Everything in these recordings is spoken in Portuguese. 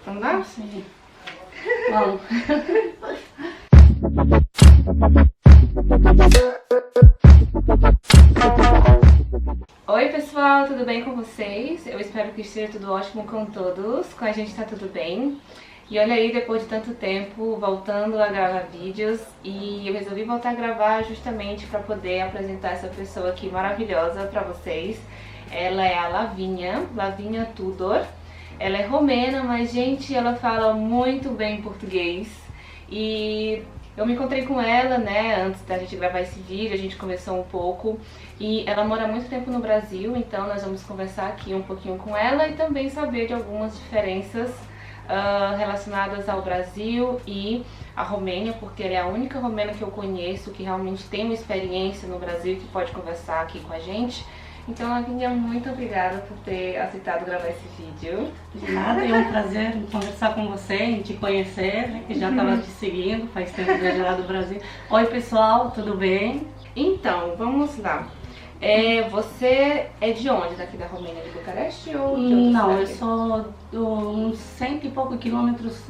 Vamos lá? Sim. Vamos. Oi pessoal, tudo bem com vocês? Eu espero que esteja tudo ótimo com todos. Com a gente tá tudo bem. E olha aí, depois de tanto tempo, voltando a gravar vídeos, e eu resolvi voltar a gravar justamente para poder apresentar essa pessoa aqui maravilhosa para vocês. Ela é a Lavínia Tudor. Ela é romena, mas gente, ela fala muito bem português. E eu me encontrei com ela, né, antes da gente gravar esse vídeo, a gente conversou um pouco. E ela mora há muito tempo no Brasil, então nós vamos conversar aqui um pouquinho com ela e também saber de algumas diferenças relacionadas ao Brasil e à Romênia, porque ela é a única romena que eu conheço que realmente tem uma experiência no Brasil e que pode conversar aqui com a gente. Então, Lavínia, muito obrigada por ter aceitado gravar esse vídeo. De nada, é um prazer conversar com você e te conhecer, né, que já estava te seguindo, faz tempo que eu lá do Brasil. Oi pessoal, tudo bem? Então, vamos lá. Você é de onde? Daqui da Romênia, de Bucareste ou de outra Não, cidade? eu sou uns 100 e poucos quilômetros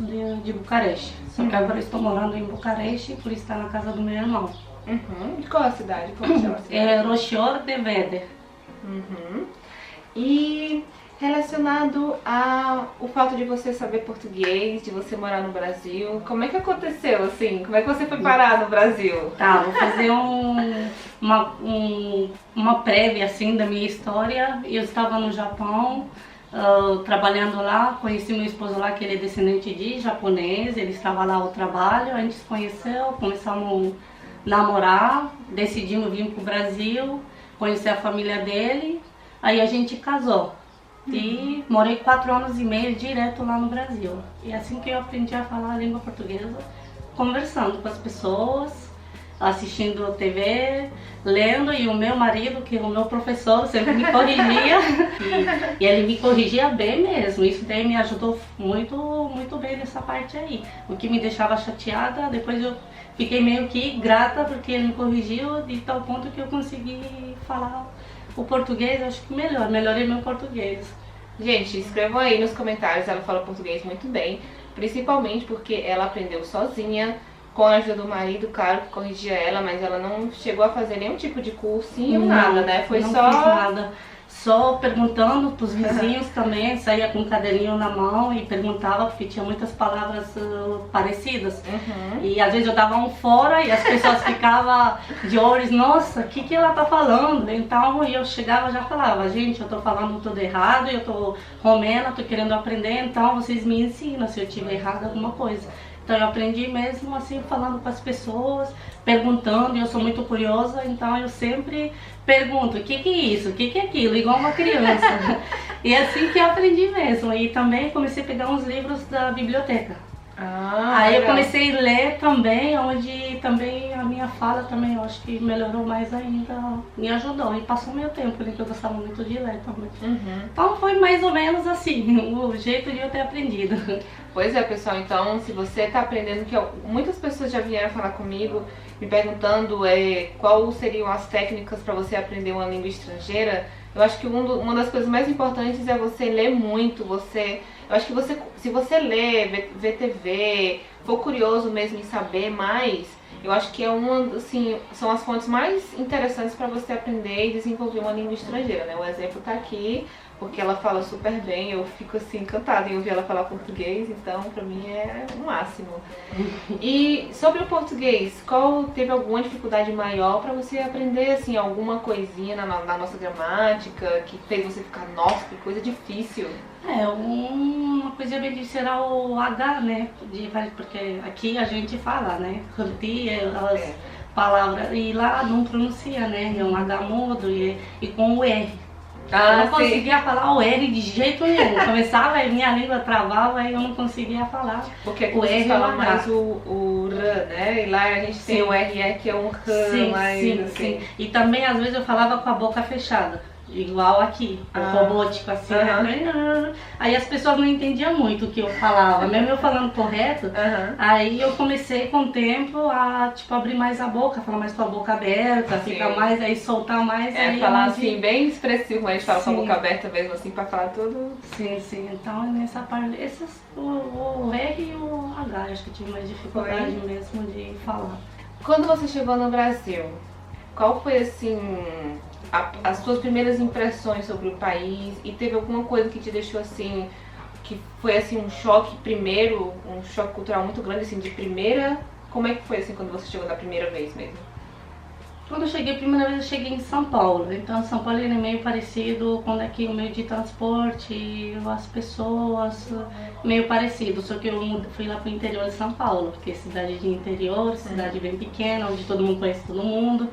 de Bucareste. Só que agora estou morando em Bucareste por estar na casa do meu irmão. Uhum. De qual é a cidade? Como chama a cidade? É Roșior de Vede. Uhum. E relacionado ao fato de você saber português, de você morar no Brasil, como é que aconteceu assim? Como é que você foi parar no Brasil? Tá, vou fazer uma prévia assim da minha história. Eu estava no Japão, trabalhando lá, conheci meu esposo lá, que ele é descendente de japonês, ele estava lá ao trabalho, a gente se conheceu, começamos a namorar, decidimos vir pro Brasil, conhecer a família dele, aí a gente casou. E morei 4 anos e meio direto lá no Brasil. E assim que eu aprendi a falar a língua portuguesa, conversando com as pessoas, assistindo TV, lendo, e o meu marido, que é o meu professor, sempre me corrigia. e ele me corrigia bem mesmo. Isso daí me ajudou muito bem nessa parte aí. O que me deixava chateada, depois eu fiquei meio que grata porque ele me corrigiu de tal ponto que eu consegui falar o português, acho que melhorei meu português. Gente, escrevam aí nos comentários, ela fala português muito bem, principalmente porque ela aprendeu sozinha, com a ajuda do marido, claro, que corrigia ela, mas ela não chegou a fazer nenhum tipo de cursinho, nada, né? Foi não só... fiz nada. Só perguntando pros vizinhos também, saía com um caderninho na mão e perguntava, porque tinha muitas palavras parecidas. Uhum. E às vezes eu dava um fora e as pessoas ficavam de olhos, nossa, o que ela tá falando? Então eu chegava e já falava, gente, eu tô falando tudo errado, eu tô romena, tô querendo aprender, então vocês me ensinam se eu tiver errado alguma coisa. Então eu aprendi mesmo assim, falando com as pessoas, perguntando, e eu sou muito curiosa, então eu sempre pergunto, o que é isso, o que é aquilo, igual uma criança. E é assim que eu aprendi mesmo. E também comecei a pegar uns livros da biblioteca. Aí eu comecei a ler também, onde também a minha fala também, eu acho que melhorou mais ainda, me ajudou. E passou meu tempo, né, que eu gostava muito de ler também. Uhum. Então foi mais ou menos assim, o jeito de eu ter aprendido. Pois é, pessoal, então se você está aprendendo, que muitas pessoas já vieram falar comigo, me perguntando quais seriam as técnicas para você aprender uma língua estrangeira. Eu acho que uma das coisas mais importantes é você ler muito, eu acho que se você ler, ver TV, for curioso mesmo em saber mais, eu acho que são as fontes mais interessantes para você aprender e desenvolver uma língua estrangeira, né? O exemplo tá aqui, porque ela fala super bem, eu fico assim encantada em ouvir ela falar português, então pra mim é o máximo. E sobre o português, teve alguma dificuldade maior pra você aprender, assim, alguma coisinha na nossa gramática que fez você ficar, nossa, que coisa difícil? Uma coisa bem difícil era o H, né? Porque aqui a gente fala, né? Curtir as palavras, e lá não pronuncia, né? É um H mudo e com o R. Eu não conseguia falar o R de jeito nenhum. Começava, minha língua travava e eu não conseguia falar. Porque aqui o vocês R falam mais o R, né? E lá a gente tem o RE, que é um R mais assim. Sim. E também às vezes eu falava com a boca fechada. igual aqui, robótico assim, né? Aí as pessoas não entendiam muito o que eu falava, mesmo eu falando correto. Aí eu comecei com o tempo a tipo abrir mais a boca, falar mais com a boca aberta, ficar mais, aí soltar mais. Aí falar assim, bem expressivo, mas a gente fala com a boca aberta mesmo assim, pra falar tudo. Sim, então nessa parte, o R e o H, acho que eu tive mais dificuldade mesmo de falar. Quando você chegou no Brasil, qual foi assim as suas primeiras impressões sobre o país, e teve alguma coisa que te deixou assim, que foi assim um choque primeiro, um choque cultural muito grande assim de primeira? Como é que foi assim quando você chegou da primeira vez mesmo? Quando eu cheguei, a primeira vez eu cheguei em São Paulo, então São Paulo ele é meio parecido com aqui o meio de transporte, as pessoas, meio parecido, só que eu fui lá pro interior de São Paulo, porque é cidade de interior, cidade bem pequena, onde todo mundo conhece todo mundo.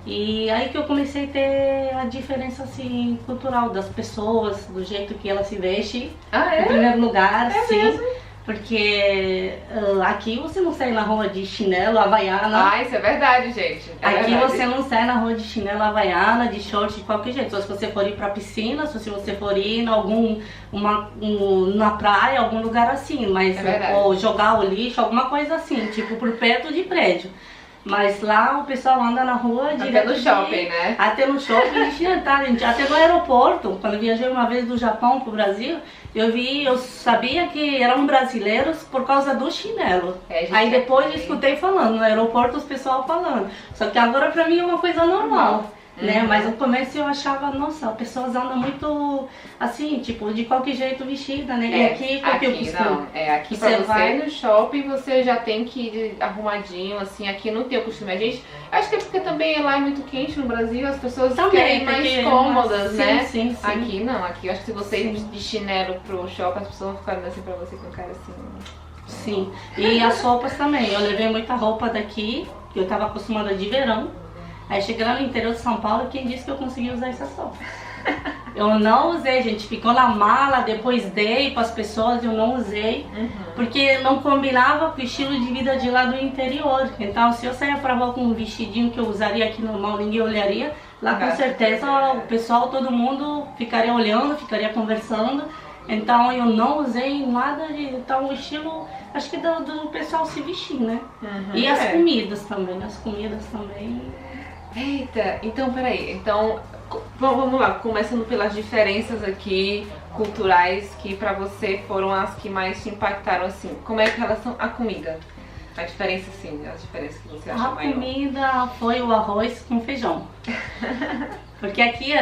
E aí que eu comecei a ter a diferença assim, cultural das pessoas, do jeito que elas se vestem, em primeiro lugar, sim. Mesmo? Porque aqui você não sai na rua de chinelo, havaiana. Isso é verdade, gente. Aqui você não sai na rua de chinelo, havaiana, de short, de qualquer jeito. Só se você for ir pra piscina, só se você for ir na praia, algum lugar assim. Mas, ou jogar o lixo, alguma coisa assim, tipo por perto de prédio. Mas lá o pessoal anda na rua até no shopping, né? Até no shopping, gente. Até no aeroporto, quando eu viajei uma vez do Japão pro Brasil, eu sabia que eram brasileiros por causa do chinelo. Aí depois eu escutei falando, no aeroporto os pessoal falando. Só que agora pra mim é uma coisa normal. Né? Mas no começo eu achava, nossa, as pessoas andam muito assim, tipo, de qualquer jeito vestida, né? E aqui, qual o costume? Não, aqui pra você vai no shopping, você já tem que ir arrumadinho, assim, aqui não tem o costume. A gente, acho que é porque também lá é muito quente no Brasil, as pessoas querem mais cômodas, né? Sim. Aqui não, aqui eu acho que se você ir de chinelo pro shopping, as pessoas vão ficar olhando assim pra você com cara assim. Sim, e as roupas também, eu levei muita roupa daqui, que eu tava acostumada de verão. Aí cheguei lá no interior de São Paulo, quem disse que eu consegui usar essas roupas? Eu não usei, gente, ficou na mala, depois dei para as pessoas, eu não usei, porque não combinava com o estilo de vida de lá do interior. Então, se eu saia pra rua com um vestidinho que eu usaria aqui normal, ninguém olharia, lá com certeza o pessoal, todo mundo ficaria olhando, ficaria conversando. Então, eu não usei nada de... Então, o estilo, acho que do pessoal se vestir, né? E as comidas também, Eita, então peraí, então vamos lá, começando pelas diferenças aqui culturais que pra você foram as que mais te impactaram assim. Como é que elas são a comida? A diferença assim, as diferenças que você acha maior? A comida foi o arroz com feijão. Porque aqui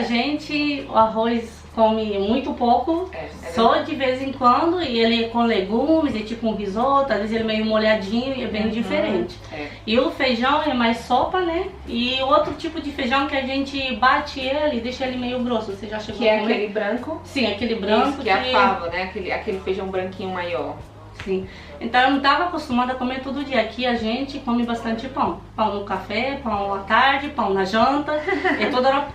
o arroz come muito pouco, só de vez em quando, e ele é com legumes, é tipo um risoto, às vezes ele é meio molhadinho e é bem diferente. E o feijão é mais sopa, né? E outro tipo de feijão que a gente bate ele e deixa ele meio grosso, você já chegou a comer? Que é aquele branco? Sim, aquele branco. Isso, que é a fava, né? Aquele feijão branquinho maior. Sim. Então eu não estava acostumada a comer todo dia. Aqui a gente come bastante pão. Pão no café, pão à tarde, pão na janta. É toda hora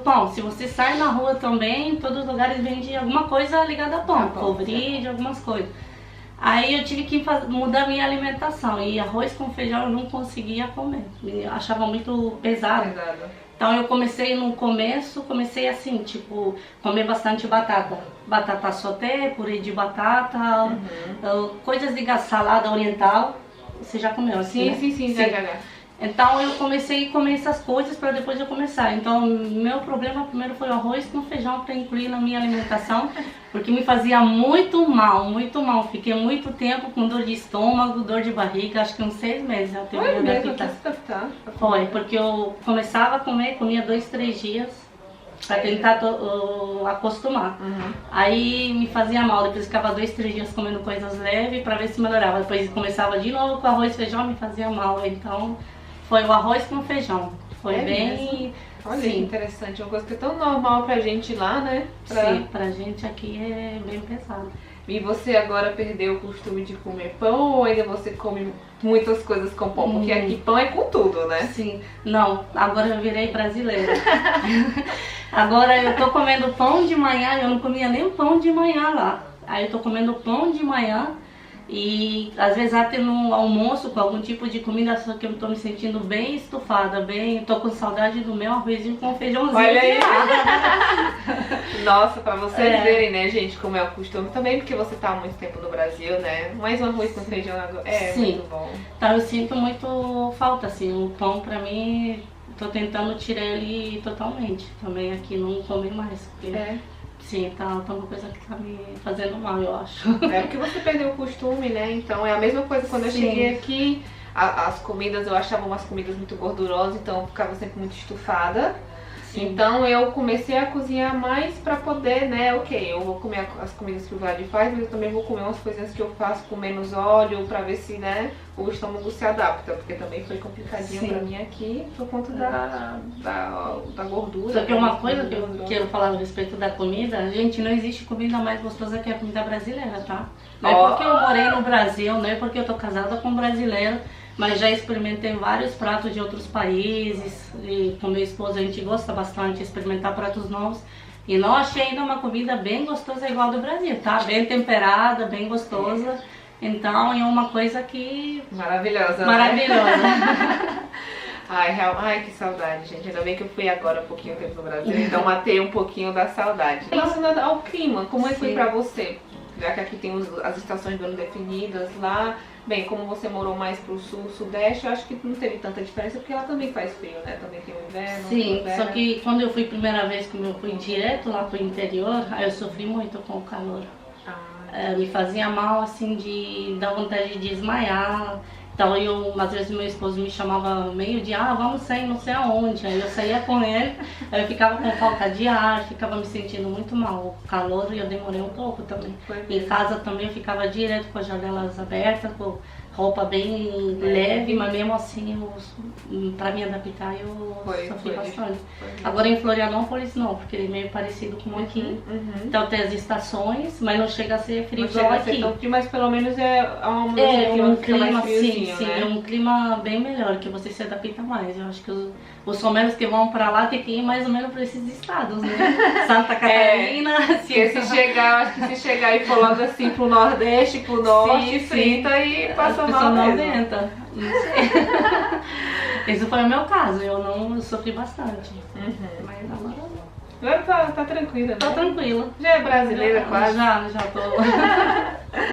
pão. Se você sai na rua também, em todos os lugares vende alguma coisa ligada a pão. Polvilho, algumas coisas. Aí eu tive que mudar minha alimentação. E arroz com feijão eu não conseguia comer. Eu achava muito pesado. Então eu comecei assim, tipo, comer bastante batata. Batata sauté, purê de batata, coisas de salada oriental. Você já comeu assim, né? Sim, já. Então eu comecei a comer essas coisas para depois eu começar. Então meu problema primeiro foi o arroz com feijão para incluir na minha alimentação, porque me fazia muito mal, muito mal. Fiquei muito tempo com dor de estômago, dor de barriga, acho que uns 6 meses eu tive que adaptar. Foi, porque eu começava a comer, comia 2, 3 dias para tentar acostumar. Aí me fazia mal, depois ficava 2, 3 dias comendo coisas leves para ver se melhorava. Depois começava de novo com arroz e feijão, me fazia mal. Então foi o arroz com feijão. Foi bem... Mesmo? Olha, que interessante. Uma coisa que é tão normal pra gente lá, né? Sim, pra gente aqui é bem pesado. E você agora perdeu o costume de comer pão ou ainda você come muitas coisas com pão? Porque aqui pão é com tudo, né? Sim. Não, agora eu virei brasileira. Agora eu tô comendo pão de manhã, eu não comia nem pão de manhã lá. Aí eu tô comendo pão de manhã E às vezes até no almoço com algum tipo de comida, só que eu tô me sentindo bem estufada, bem, tô com saudade do meu arrozinho com feijãozinho. Olha aí! Nossa, pra vocês verem, né, gente, como é o costume também, porque você tá há muito tempo no Brasil, né? Mais um arroz com feijão agora é muito bom. Então eu sinto muito falta, assim, o pão pra mim, tô tentando tirar ele totalmente. Também aqui não comer mais, porque sim, tá uma coisa que tá me fazendo mal, eu acho. É porque você perdeu o costume, né? Então é a mesma coisa quando eu cheguei aqui, as comidas, eu achava umas comidas muito gordurosas, então eu ficava sempre muito estufada. Então eu comecei a cozinhar mais pra poder, né, eu vou comer as comidas que o Vlad faz, mas eu também vou comer umas coisinhas que eu faço com menos óleo pra ver se, né, o estômago se adapta, porque também foi complicadinho pra mim aqui por conta da gordura. Só que uma coisa que eu quero falar a respeito da comida, gente, não existe comida mais gostosa que a comida brasileira, tá? Não é porque eu morei no Brasil, não é porque eu tô casada com um brasileiro, mas já experimentei vários pratos de outros países e com meu esposo a gente gosta bastante de experimentar pratos novos e não achei ainda uma comida bem gostosa igual a do Brasil, tá? Bem temperada, bem gostosa, então é uma coisa que... Maravilhosa, maravilhosa. Né? Ai, que saudade, gente. Ainda bem que eu fui agora um pouquinho tempo no Brasil, então matei um pouquinho da saudade. Relacionado ao clima, como é que foi pra você? Já que aqui tem as estações do ano definidas lá. Bem, como você morou mais pro sul, sudeste, eu acho que não teve tanta diferença, porque lá também faz frio, né? Também tem o inverno. Sim, só que quando eu fui a primeira vez, como eu fui direto lá pro interior, aí eu sofri muito com o calor. Me fazia mal, assim, de dar vontade de desmaiar. Então às vezes meu esposo me chamava meio de, vamos sair não sei aonde. Aí eu saía com ele, aí eu ficava com falta de ar, ficava me sentindo muito mal. O calor, e eu demorei um pouco também. Em casa também eu ficava direto com as janelas abertas, com roupa bem leve, mas mesmo assim, pra me adaptar, eu sofri bastante. Agora em Florianópolis não, porque ele é meio parecido com aqui. Então tem as estações, mas não chega a ser frio igual aqui. Tão frio, mas pelo menos é um clima sim, né? É um clima bem melhor, que você se adapta mais. Eu acho que os romenos que vão pra lá tem que ir mais ou menos pra esses estados, né? Santa Catarina. Acho que se chegar e for logo assim pro Nordeste, pro Norte, frita e passa mal mesmo. Não sei. Esse foi o meu caso, eu sofri bastante. Mas agora tá tranquila, né? Tá tranquila. Já é brasileira quase? Já tô.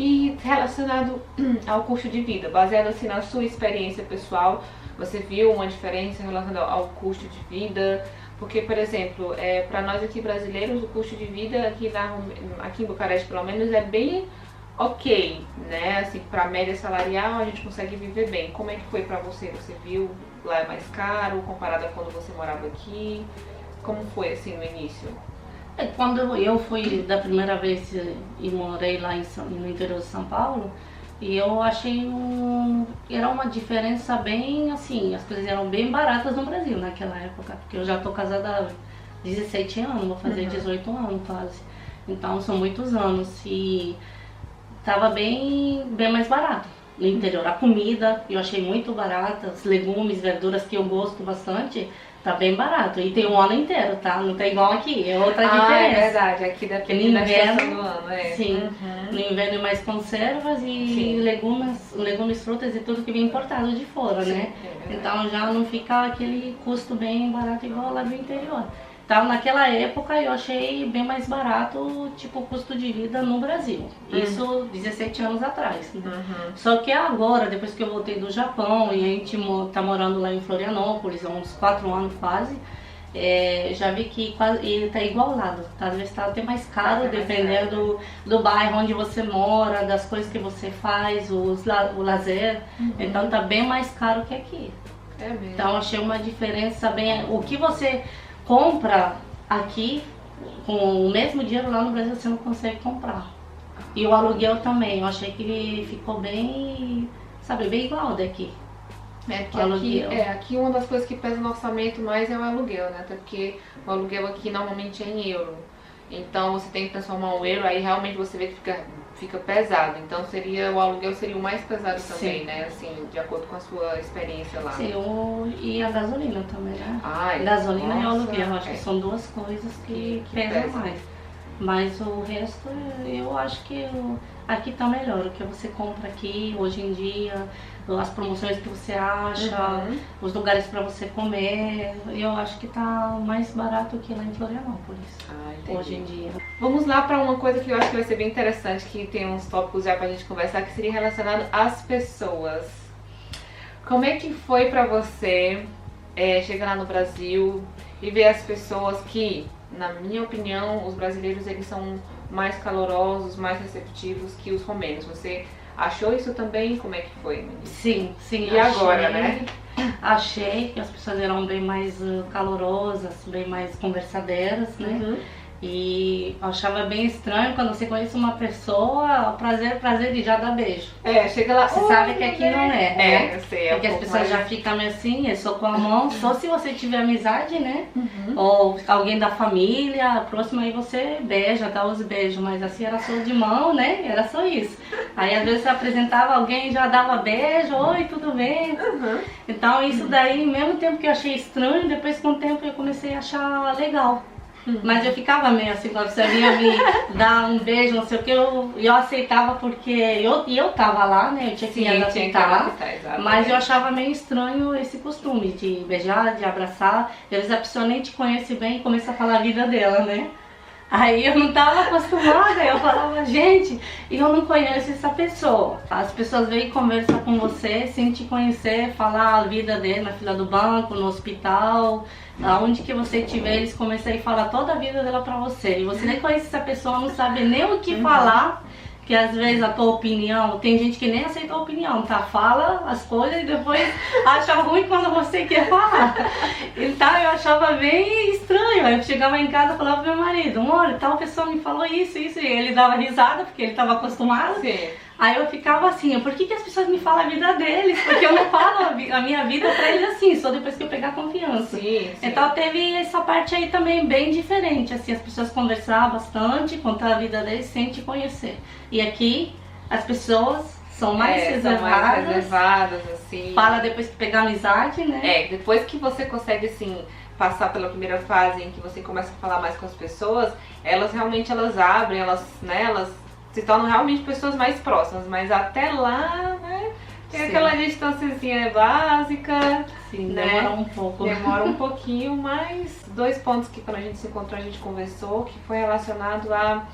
E relacionado ao custo de vida, baseado assim na sua experiência pessoal, você viu uma diferença relacionada ao custo de vida? Porque, por exemplo, para nós aqui brasileiros, o custo de vida aqui em Bucareste, pelo menos, é bem ok, né? Assim, para média salarial a gente consegue viver bem. Como é que foi para você? Você viu lá é mais caro comparado a quando você morava aqui? Como foi assim no início? Quando eu fui da primeira vez e morei lá no interior de São Paulo, e eu achei era uma diferença bem assim, as coisas eram bem baratas no Brasil naquela época, porque eu já tô casada há 17 anos, vou fazer 18 anos quase, então são muitos anos e tava bem mais barato no interior. A comida eu achei muito barata, os legumes, verduras que eu gosto bastante, tá bem barato. E tem um ano inteiro, tá? Não tem igual aqui, é outra diferença. É verdade, aqui depende da estação do ano, Sim, no inverno é mais conservas e legumes, frutas e tudo que vem importado de fora, né? Então já não fica aquele custo bem barato igual lá do interior. Então, naquela época eu achei bem mais barato, tipo, o custo de vida no Brasil. Isso 17 anos atrás. Só que agora, depois que eu voltei do Japão e a gente tá morando lá em Florianópolis, há uns 4 anos quase, já vi que ele tá igualado. Tá? Às vezes tá até mais caro, dependendo do bairro onde você mora, das coisas que você faz, o lazer. Então tá bem mais caro que aqui. É mesmo. Então achei uma diferença bem... O que você compra aqui, com o mesmo dinheiro lá no Brasil você não consegue comprar. E o aluguel também, eu achei que ficou bem, sabe, bem igual daqui. Porque aqui uma das coisas que pesa no orçamento mais é o aluguel, né? Até porque o aluguel aqui normalmente é em euro. Então você tem que transformar um euro, aí realmente você vê que fica pesado. Então o aluguel seria o mais pesado também, né? Assim, de acordo com a sua experiência lá. Sim, e a gasolina também, né? Gasolina e o aluguel, acho que são duas coisas que pesam mais. Mas o resto, eu acho que aqui tá melhor, o que você compra aqui hoje em dia, as promoções que você acha, os lugares para você comer, eu acho que tá mais barato que lá em Florianópolis, hoje em dia. Vamos lá para uma coisa que eu acho que vai ser bem interessante, que tem uns tópicos já pra gente conversar, que seria relacionado às pessoas. Como é que foi pra você chegar lá no Brasil e ver as pessoas que, na minha opinião, os brasileiros eles são mais calorosos, mais receptivos que os romenos? Você achou isso também? Como é que foi? Sim, sim. E agora, né? Achei que as pessoas eram bem mais calorosas, bem mais conversadeiras, né? E eu achava bem estranho quando você conhece uma pessoa, prazer de já dar beijo. Chega lá. Você sabe que aqui não é, né? Eu sei. Porque as pessoas já ficam meio assim, é só com a mão, só se você tiver amizade, né? Ou alguém da família, próximo, aí você beija, dá os beijos, mas assim era só de mão, né? Era só isso. Aí às vezes você apresentava alguém, já dava beijo, oi, tudo bem? Então isso daí, mesmo tempo que eu achei estranho, depois com o tempo eu comecei a achar legal. Mas eu ficava meio assim, quando você vinha me dar um beijo, não sei o que, eu aceitava porque eu tava lá, né? Eu tinha que me adaptar, mas eu achava meio estranho esse costume de beijar, de abraçar. Às vezes a pessoa nem te conhece bem e começa a falar a vida dela, né? Aí eu não tava acostumada, eu falava, gente, eu não conheço essa pessoa. As pessoas vêm conversar com você sem te conhecer, falar a vida dele na fila do banco, no hospital, aonde que você estiver, eles começam a falar toda a vida dela pra você. E você nem conhece essa pessoa, não sabe nem o que falar, que às vezes a tua opinião, tem gente que nem aceita a opinião, tá? Fala as coisas e depois acha ruim quando você quer falar. Então eu achava bem estranho. Aí eu chegava em casa e falava pro meu marido, olha, tal pessoa me falou isso, e ele dava risada porque ele estava acostumado. Aí eu ficava assim, por que as pessoas me falam a vida deles? Porque eu não falo a minha vida pra eles assim, só depois que eu pegar confiança. Então teve essa parte aí também bem diferente, assim, as pessoas conversavam bastante, contar a vida deles sem te conhecer. E aqui as pessoas são mais reservadas, assim. Fala depois que pegar amizade, né? Depois que você consegue, assim, passar pela primeira fase em que você começa a falar mais com as pessoas, elas realmente abrem, elas se tornam realmente pessoas mais próximas, mas até lá, né, tem aquela distânciazinha básica. Né? Demora um pouco. Demora um pouquinho, mas 2 pontos que quando a gente se encontrou a gente conversou, que foi relacionado a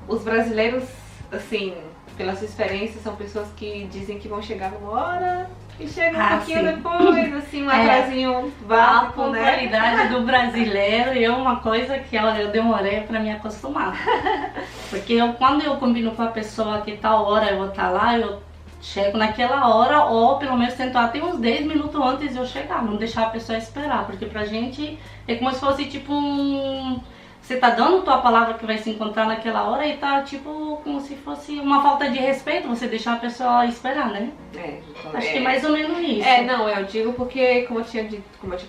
os brasileiros, assim, pela sua experiência, são pessoas que dizem que vão chegar numa hora e chegam um pouquinho depois, assim, um atrasinho básico, a pontualidade do brasileiro é uma coisa que eu demorei pra me acostumar. Porque quando eu combino com a pessoa que tal hora eu vou estar lá, eu chego naquela hora, ou pelo menos tento até uns 10 minutos antes de eu chegar, não deixar a pessoa esperar, porque pra gente é como se fosse tipo você tá dando tua palavra que vai se encontrar naquela hora e tá tipo como se fosse uma falta de respeito você deixar a pessoa esperar, né? Acho que é mais ou menos isso. Eu digo porque, como eu tinha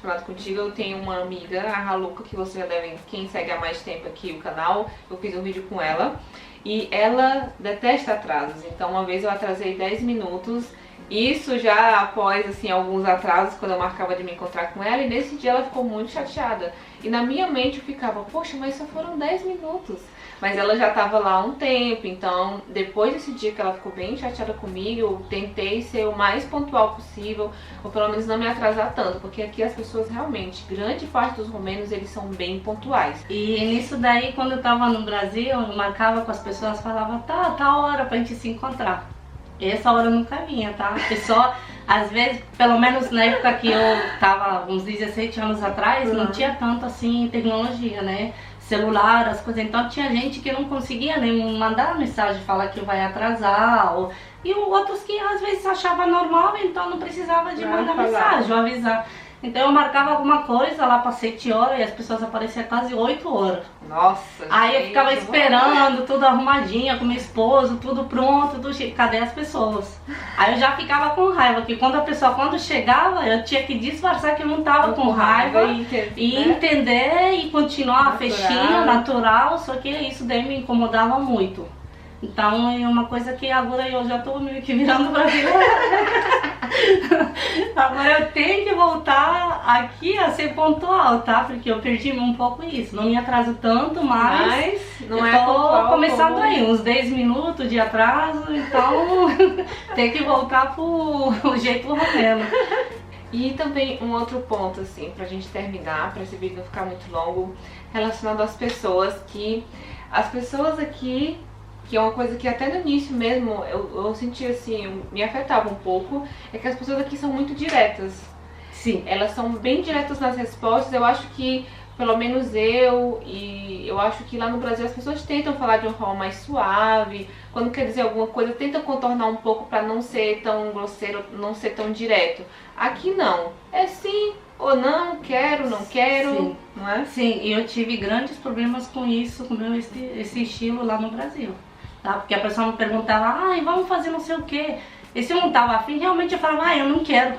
falado contigo, eu tenho uma amiga, a Raluca, que você já deve, quem segue há mais tempo aqui o canal, eu fiz um vídeo com ela. E ela detesta atrasos, então uma vez eu atrasei 10 minutos, isso já após assim alguns atrasos, quando eu marcava de me encontrar com ela, e nesse dia ela ficou muito chateada. E na minha mente eu ficava, poxa, mas só foram 10 minutos. Mas ela já estava lá há um tempo, então depois desse dia que ela ficou bem chateada comigo, eu tentei ser o mais pontual possível, ou pelo menos não me atrasar tanto, porque aqui as pessoas realmente, grande parte dos romenos, eles são bem pontuais. E nisso daí, quando eu tava no Brasil, eu marcava com as pessoas, falava, tá hora pra gente se encontrar. E essa hora nunca vinha, tá? A pessoa, às vezes, pelo menos na época que eu tava, uns 17 anos atrás, não tinha tanto assim tecnologia, né? Celular, as coisas, então tinha gente que não conseguia nem mandar mensagem, falar que vai atrasar, e outros que às vezes achava normal, então não precisava de mandar mensagem ou avisar. Então eu marcava alguma coisa lá para 7 horas e as pessoas apareciam quase 8 horas. Nossa, aí eu ficava esperando, tudo arrumadinha, com meu esposo, tudo pronto, cadê as pessoas? Aí eu já ficava com raiva, que quando chegava, eu tinha que disfarçar que eu não tava com raiva e entender e continuar a festinha natural, só que isso daí me incomodava muito. Então é uma coisa que agora eu já tô meio que virando brasileira. Agora eu tenho que voltar aqui a ser pontual, tá? Porque eu perdi um pouco isso. Não me atraso tanto, mas não eu é tô pontual começando como... aí, uns 10 minutos de atraso, então tem que voltar pro jeito romeno. E também um outro ponto, assim, pra gente terminar, pra esse vídeo não ficar muito longo, relacionado às pessoas que... As pessoas aqui, que é uma coisa que até no início mesmo eu senti assim, me afetava um pouco, é que as pessoas aqui são muito diretas. Sim. Elas são bem diretas nas respostas. Eu acho que, pelo menos eu acho que lá no Brasil as pessoas tentam falar de uma forma mais suave, quando quer dizer alguma coisa, tentam contornar um pouco pra não ser tão grosseiro, não ser tão direto. Aqui não, é sim ou não, quero, não quero, sim, não é? Sim, e eu tive grandes problemas com isso, com esse estilo lá no Brasil, tá? Porque a pessoa me perguntava, ai, vamos fazer não sei o quê. E se eu não tava afim, realmente eu falava, ai, eu não quero.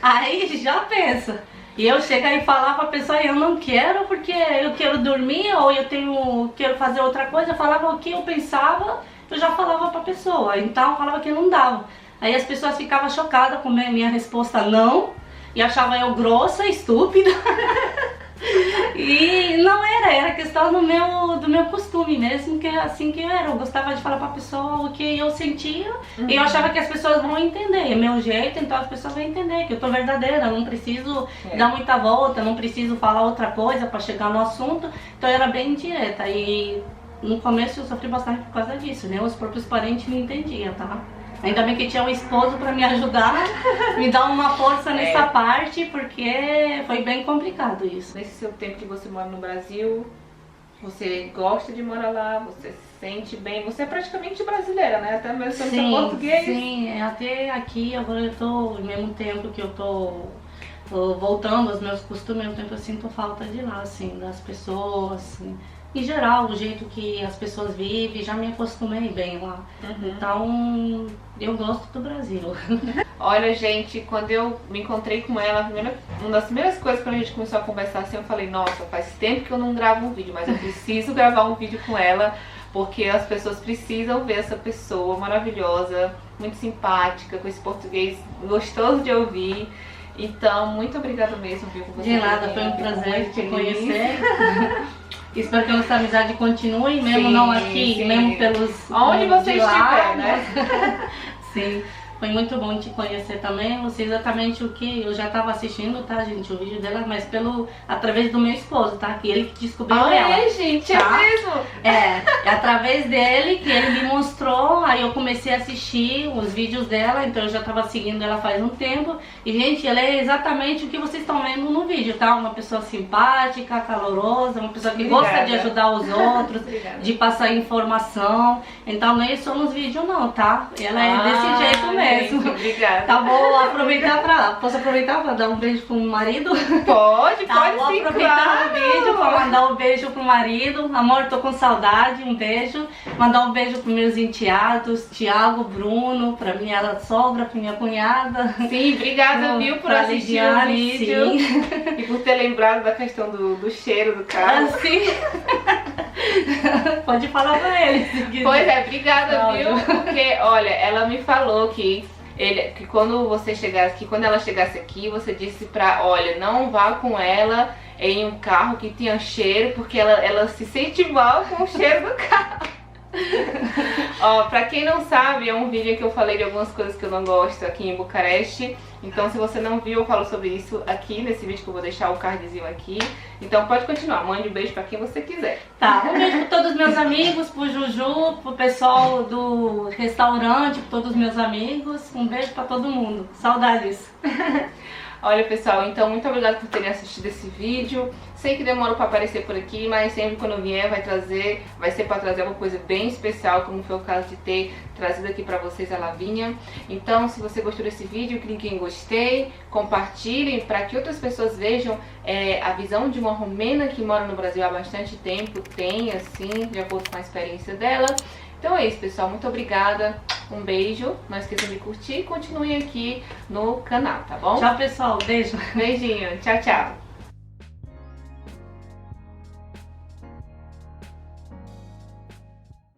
Aí já pensa. E eu chego aí e falar pra pessoa, eu não quero porque eu quero dormir ou quero fazer outra coisa. Eu falava o que eu pensava, eu já falava pra pessoa. Então eu falava que não dava. Aí as pessoas ficavam chocadas com a minha resposta não. E achava eu grossa, estúpida. E não era questão do meu costume mesmo, que é assim que eu era. Eu gostava de falar pra pessoa o que eu sentia, e eu achava que as pessoas vão entender. É meu jeito, então as pessoas vão entender que eu tô verdadeira, não preciso dar muita volta, não preciso falar outra coisa pra chegar no assunto. Então eu era bem direta. E no começo eu sofri bastante por causa disso, né? Os próprios parentes não entendiam, tá? Ainda bem que tinha um esposo pra me ajudar, me dar uma força nessa parte, porque foi bem complicado isso. Nesse seu tempo que você mora no Brasil, você gosta de morar lá, você se sente bem, você é praticamente brasileira, né? Até mesmo sendo português. Sim, até aqui agora eu tô, ao mesmo tempo que eu tô voltando aos meus costumes, ao mesmo tempo eu sinto falta de lá, assim, das pessoas, assim. Em geral, o jeito que as pessoas vivem, já me acostumei bem lá. Então, eu gosto do Brasil. Olha, gente, quando eu me encontrei com ela, uma das primeiras coisas quando a gente começou a conversar assim, eu falei, nossa, faz tempo que eu não gravo um vídeo, mas eu preciso gravar um vídeo com ela, porque as pessoas precisam ver essa pessoa maravilhosa, muito simpática, com esse português gostoso de ouvir. Então, muito obrigada mesmo, viu, por você. De nada, foi um prazer te conhecer. Espero que a nossa amizade continue, mesmo não aqui, mesmo pelos... Onde você estiver, né? Sim, foi muito bom te conhecer também. Não sei exatamente o que eu já estava assistindo, tá, gente, o vídeo dela, mas através do meu esposo, tá? Que ele que descobriu ela. É, gente, tá? É mesmo? É através dele que ele me mostrou, aí eu comecei a assistir os vídeos dela, então eu já estava seguindo ela faz um tempo. E, gente, ela é exatamente o que vocês estão vendo no vídeo, tá? Uma pessoa simpática, calorosa, uma pessoa que gosta de ajudar os outros, de passar informação. Então não é só nos vídeos não, tá? Ela é desse jeito mesmo. Gente, obrigada. Tá, vou aproveitar posso aproveitar pra dar um beijo pro marido? Pode, tá, pode vou sim, aproveitar claro. o vídeo pra mandar um beijo pro marido. Amor, tô com saudade, um beijo. Mandar um beijo pros meus enteados, Tiago, Bruno, pra minha sogra, pra minha cunhada. Sim, obrigada, viu, por assistir o vídeo. Sim. E por ter lembrado da questão do cheiro do carro. Sim. Pode falar pra ele se quiser. Pois é, obrigada, viu? Porque, olha, ela me falou que quando ela chegasse aqui, você disse olha, não vá com ela em um carro que tenha cheiro, porque ela se sente mal com o cheiro do carro. Ó, pra quem não sabe, é um vídeo em que eu falei de algumas coisas que eu não gosto aqui em Bucareste. Então se você não viu, eu falo sobre isso aqui nesse vídeo que eu vou deixar o cardzinho aqui. Então pode continuar, mande um beijo pra quem você quiser. Tá, um beijo pra todos os meus amigos, pro Juju, pro pessoal do restaurante, pra todos os meus amigos. Um beijo pra todo mundo, saudades. Olha, pessoal, então muito obrigada por terem assistido esse vídeo. Sei que demora para aparecer por aqui, mas sempre quando vier vai ser para trazer uma coisa bem especial, como foi o caso de ter trazido aqui para vocês a Lavínia. Então, se você gostou desse vídeo, clique em gostei, compartilhem para que outras pessoas vejam a visão de uma romena que mora no Brasil há bastante tempo, tem assim, de acordo com a experiência dela. Então é isso, pessoal, muito obrigada, um beijo, não esqueçam de curtir e continuem aqui no canal, tá bom? Tchau, pessoal, beijo. Beijinho, tchau, tchau.